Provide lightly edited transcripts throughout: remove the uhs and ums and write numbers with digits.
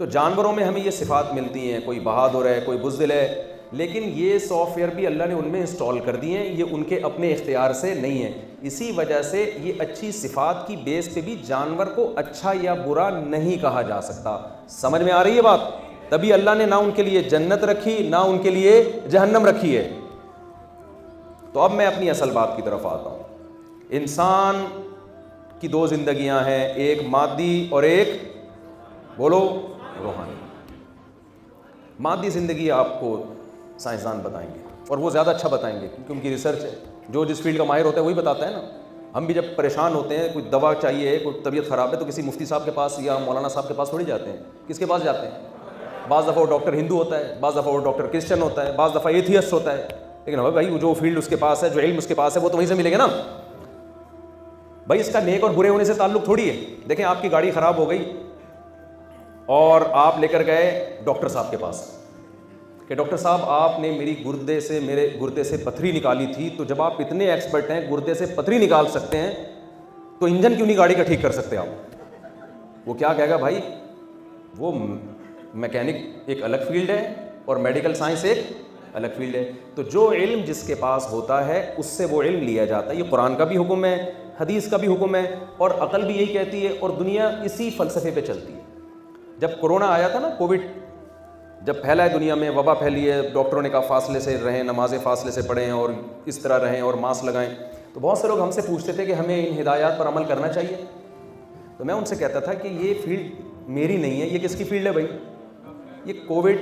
تو جانوروں میں ہمیں یہ صفات ملتی ہیں، کوئی بہادر ہے، کوئی بزدل ہے، لیکن یہ سافٹ ویئر بھی اللہ نے ان میں انسٹال کر دیے ہیں، یہ ان کے اپنے اختیار سے نہیں ہے. اسی وجہ سے یہ اچھی صفات کی بیس پہ بھی جانور کو اچھا یا برا نہیں کہا جا سکتا. سمجھ میں آ رہی ہے بات؟ تبھی اللہ نے نہ ان کے لیے جنت رکھی نہ ان کے لیے جہنم رکھی ہے. تو اب میں اپنی اصل بات کی طرف آتا ہوں. انسان کی دو زندگیاں ہیں، ایک مادی اور ایک بولو روحانی. مادی زندگی آپ کو سائنسدان بتائیں گے اور وہ زیادہ اچھا بتائیں گے کیونکہ ان کی ریسرچ ہے. جو جس فیلڈ کا ماہر ہوتا ہے وہی بتاتا ہے نا. ہم بھی جب پریشان ہوتے ہیں، کوئی دوا چاہیے، کوئی طبیعت خراب ہے، تو کسی مفتی صاحب کے پاس یا مولانا صاحب کے پاس تھوڑی جاتے ہیں. کس کے پاس جاتے ہیں؟ بعض دفعہ وہ ڈاکٹر ہندو ہوتا ہے، بعض دفعہ وہ ڈاکٹر کرسچن ہوتا ہے، بعض دفعہ ایتھیسٹ ہوتا ہے. لیکن بھائی وہ جو فیلڈ اس کے پاس ہے، جو علم اس کے پاس ہے، وہ تو وہیں سے ملے گا نا. بھائی اس کا نیک اور برے ہونے سے تعلق تھوڑی ہے. دیکھیں آپ کی گاڑی خراب ہو گئی اور آپ لے کر گئے ڈاکٹر صاحب کے پاس کہ ڈاکٹر صاحب آپ نے میرے گردے سے پتھری نکالی تھی. تو جب آپ اتنے ایکسپرٹ ہیں، گردے سے پتھری نکال سکتے ہیں، تو انجن کیوں نہیں گاڑی کا ٹھیک کر سکتے آپ؟ وہ کیا کہے گا بھائی، وہ میکینک ایک الگ فیلڈ ہے اور میڈیکل سائنس ایک الگ فیلڈ ہے. تو جو علم جس کے پاس ہوتا ہے اس سے وہ علم لیا جاتا ہے. یہ قرآن کا بھی حکم ہے، حدیث کا بھی حکم ہے، اور عقل بھی یہی کہتی ہے، اور دنیا اسی فلسفے پہ چلتی ہے. جب کورونا آیا تھا نا، کووڈ جب پھیلا ہے دنیا میں، وبا پھیلی ہے، ڈاکٹروں نے کہا فاصلے سے رہیں، نمازیں فاصلے سے پڑھیں اور اس طرح رہیں اور ماسک لگائیں. تو بہت سے لوگ ہم سے پوچھتے تھے کہ ہمیں ان ہدایات پر عمل کرنا چاہیے. تو میں ان سے کہتا تھا کہ یہ فیلڈ میری نہیں ہے. یہ کس کی فیلڈ ہے بھائی؟ یہ کووڈ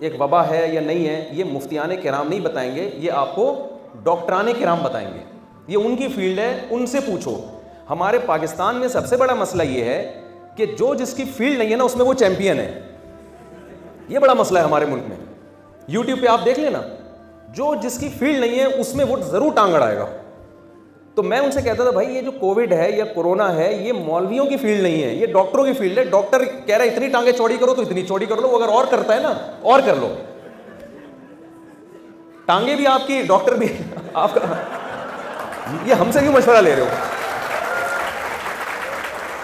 ایک وبا ہے یا نہیں ہے، یہ مفتیان کرام نہیں بتائیں گے، یہ آپ کو ڈاکٹران کرام بتائیں گے. یہ ان کی فیلڈ ہے، ان سے پوچھو. ہمارے پاکستان میں سب سے بڑا مسئلہ یہ ہے کہ جو جس کی فیلڈ نہیں ہے نا، اس میں وہ چیمپئن ہے. یہ بڑا مسئلہ ہے ہمارے ملک میں. یوٹیوب پہ آپ دیکھ لیں نا، جو جس کی فیلڈ نہیں ہے اس میں وہ ضرور ٹانگ اڑائے گا. تو میں ان سے کہتا تھا بھائی یہ جو کووڈ ہے یا کورونا ہے، یہ مولویوں کی فیلڈ نہیں ہے، یہ ڈاکٹروں کی فیلڈ ہے. ڈاکٹر کہہ رہا ہے اتنی ٹانگیں چوڑی کرو تو اتنی چوڑی کر لو. وہ اگر اور کرتا ہے نا، اور کر لو. ٹانگیں بھی آپ کی، ڈاکٹر بھی آپ کا. یہ ہم سے کیوں مشورہ لے رہے ہو؟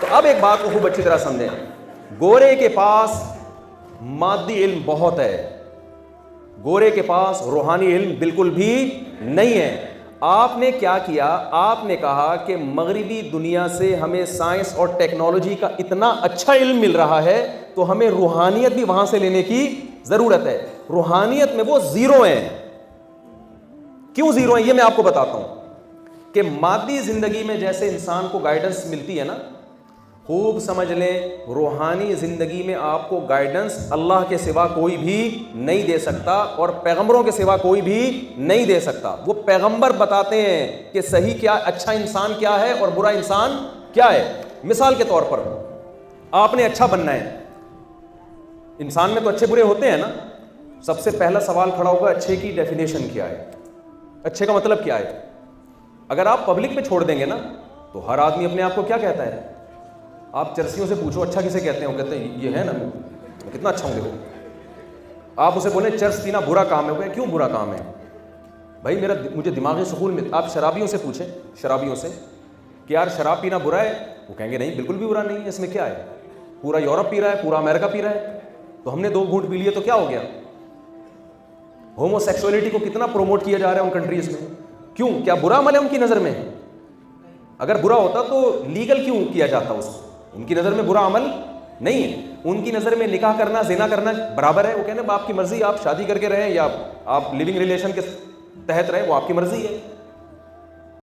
تو اب ایک بات کو خوب اچھی طرح سمجھیں. گورے کے پاس مادی علم بہت ہے، گورے کے پاس روحانی علم بالکل بھی نہیں ہے. آپ نے کیا کیا؟ آپ نے کہا کہ مغربی دنیا سے ہمیں سائنس اور ٹیکنالوجی کا اتنا اچھا علم مل رہا ہے تو ہمیں روحانیت بھی وہاں سے لینے کی ضرورت ہے. روحانیت میں وہ زیرو ہیں. کیوں زیرو ہیں یہ میں آپ کو بتاتا ہوں. کہ مادی زندگی میں جیسے انسان کو گائیڈنس ملتی ہے نا، خوب سمجھ لیں، روحانی زندگی میں آپ کو گائیڈنس اللہ کے سوا کوئی بھی نہیں دے سکتا اور پیغمبروں کے سوا کوئی بھی نہیں دے سکتا. وہ پیغمبر بتاتے ہیں کہ صحیح کیا، اچھا انسان کیا ہے اور برا انسان کیا ہے. مثال کے طور پر آپ نے اچھا بننا ہے. انسان میں تو اچھے برے ہوتے ہیں نا. سب سے پہلا سوال کھڑا ہوگا اچھے کی ڈیفینیشن کیا ہے، اچھے کا مطلب کیا ہے. اگر آپ پبلک پہ چھوڑ دیں گے نا تو ہر آدمی اپنے آپ کو کیا کہتا ہے. آپ چرسیوں سے پوچھو اچھا کسے کہتے ہیں، وہ کہتے ہیں یہ ہے نا کتنا اچھا ہوں دیکھو. آپ اسے بولیں چرس پینا برا کام ہے، وہ کیوں برا کام ہے بھائی؟ مجھے دماغی سکون میں. آپ شرابیوں سے پوچھیں، شرابیوں سے کہ یار شراب پینا برا ہے، وہ کہیں گے نہیں بالکل بھی برا نہیں ہے. اس میں کیا ہے؟ پورا یورپ پی رہا ہے، پورا امریکہ پی رہا ہے، تو ہم نے 2 گھونٹ پی لیے تو کیا ہو گیا؟ ہومو سیکسولیٹی کو کتنا پروموٹ کیا جا رہا ہے ان کنٹریز میں. کیوں؟ کیا برا عمل ہے ان کی نظر میں؟ اگر برا ہوتا تو لیگل کیوں کیا جاتا اس کو؟ ان کی نظر میں برا عمل نہیں ہے. ان کی نظر میں نکاح کرنا، زنا کرنا برابر ہے. وہ کہنے آپ کی مرضی، آپ شادی کر کے رہیں یا آپ لیونگ ریلیشن کے تحت رہیں، وہ آپ کی مرضی ہے.